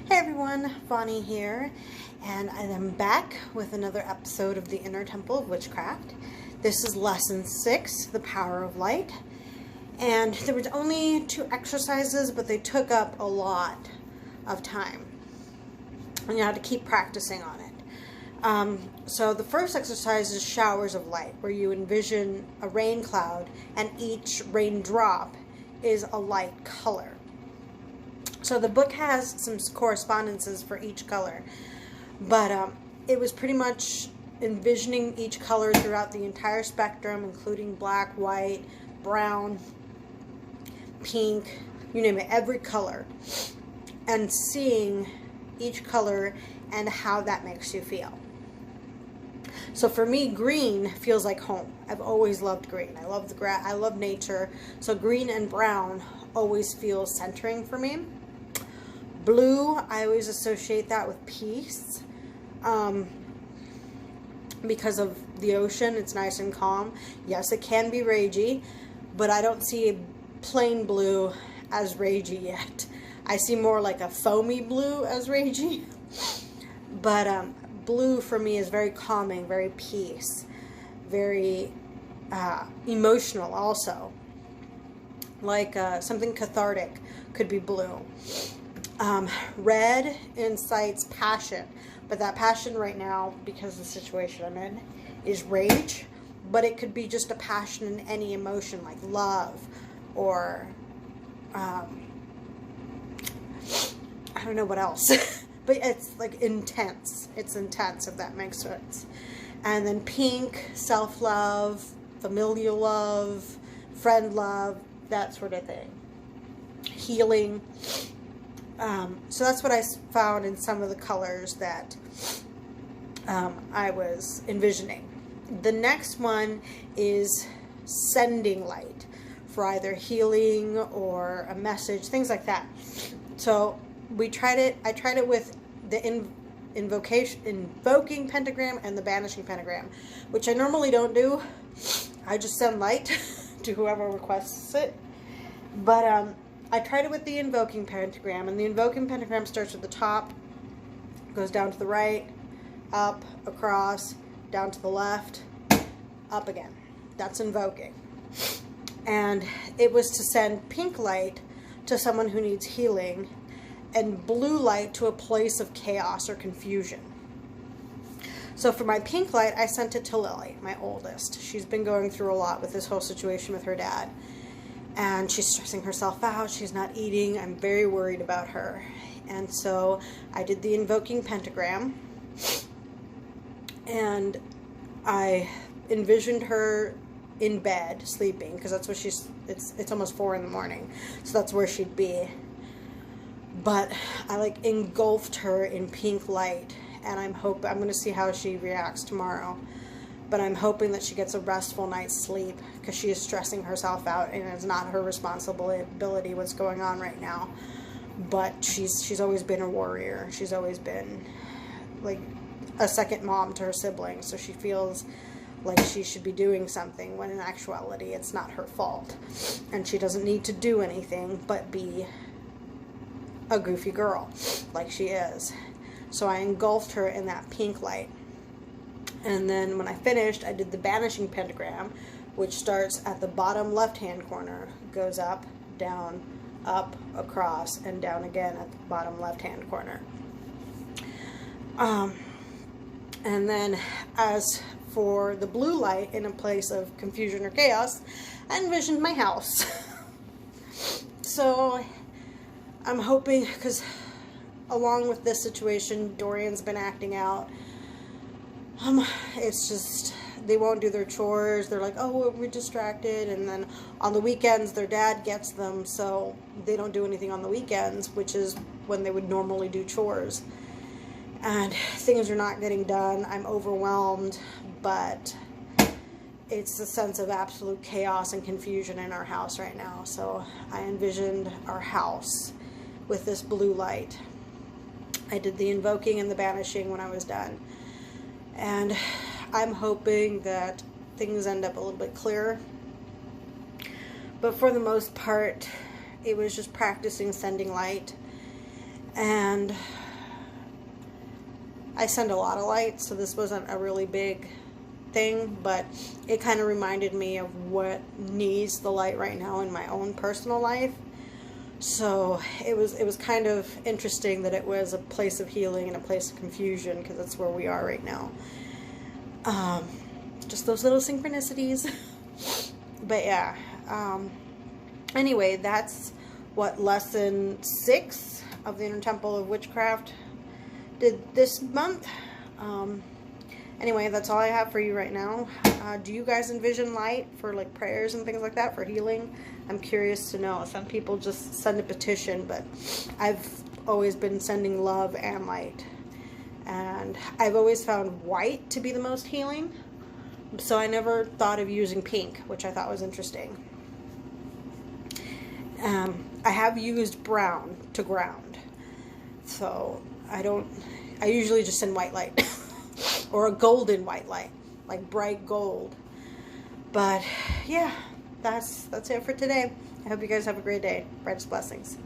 Hey everyone, Bonnie here, and I am back with another episode of the Inner Temple of Witchcraft. This is lesson 6, The Power of Light, and there were only 2 exercises, but they took up a lot of time, and you had to keep practicing on it. So the first exercise is showers of light, where you envision a rain cloud, and each raindrop is a light color. So the book has some correspondences for each color, but it was pretty much envisioning each color throughout the entire spectrum, including black, white, brown, pink, you name it, every color, and seeing each color and how that makes you feel. So for me, green feels like home. I've always loved green. I love the grass. I love nature. So green and brown always feel centering for me. Blue, I always associate that with peace, because of the ocean. It's nice and calm. Yes, it can be ragey, but I don't see plain blue as ragey yet. I see more like a foamy blue as ragey. But blue for me is very calming, very peace, very emotional also. Like something cathartic could be blue. Red incites passion, but that passion right now, because of the situation I'm in, is rage, but it could be just a passion in any emotion, like love, or I don't know what else, but it's like intense. It's intense, if that makes sense. And then pink, self-love, familial love, friend love, that sort of thing. Healing. So that's what I found in some of the colors that I was envisioning. The next one is sending light for either healing or a message, things like that. So we tried it. I tried it with the invoking pentagram and the banishing pentagram, which I normally don't do. I just send light to whoever requests it. But I tried it with the invoking pentagram, and the invoking pentagram starts at the top, goes down to the right, up, across, down to the left, up again. That's invoking. And it was to send pink light to someone who needs healing, and blue light to a place of chaos or confusion. So for my pink light, I sent it to Lily, my oldest. She's been going through a lot with this whole situation with her dad. And she's stressing herself out. She's not eating. I'm very worried about her. And so I did the invoking pentagram. And I envisioned her in bed, sleeping, because that's what it's almost 4 in the morning. So that's where she'd be. But I like engulfed her in pink light. And I'm going to see how she reacts tomorrow. But I'm hoping that she gets a restful night's sleep, because she is stressing herself out, and it's not her responsibility what's going on right now. But she's always been a warrior. She's always been like a second mom to her siblings, so she feels like she should be doing something, when in actuality it's not her fault. And she doesn't need to do anything but be a goofy girl like she is. So I engulfed her in that pink light. And then when I finished, I did the banishing pentagram, which starts at the bottom left-hand corner, goes up, down, up, across, and down again at the bottom left-hand corner. And then as for the blue light, in a place of confusion or chaos, I envisioned my house. So I'm hoping, because along with this situation, Dorian's been acting out. It's just, they won't do their chores. They're like, oh, we're distracted. And then on the weekends, their dad gets them, so they don't do anything on the weekends, which is when they would normally do chores. And things are not getting done. I'm overwhelmed, but it's a sense of absolute chaos and confusion in our house right now. So I envisioned our house with this blue light. I did the invoking and the banishing when I was done. And I'm hoping that things end up a little bit clearer. But for the most part, it was just practicing sending light And I send a lot of light, so this wasn't a really big thing, but it kind of reminded me of what needs the light right now in my own personal life. So it was kind of interesting that it was a place of healing and a place of confusion, because that's where we are right now. Just those little synchronicities. But yeah, anyway, that's what lesson 6 of the Inner Temple of Witchcraft did this month. Anyway, that's all I have for you right now. Do you guys envision light for like prayers and things like that, for healing? I'm curious to know. Some people just send a petition, but I've always been sending love and light. And I've always found white to be the most healing. So I never thought of using pink, which I thought was interesting. I have used brown to ground. So I usually just send white light. Or a golden white light, like bright gold. But yeah, that's it for today. I hope you guys have a great day. Brightest blessings.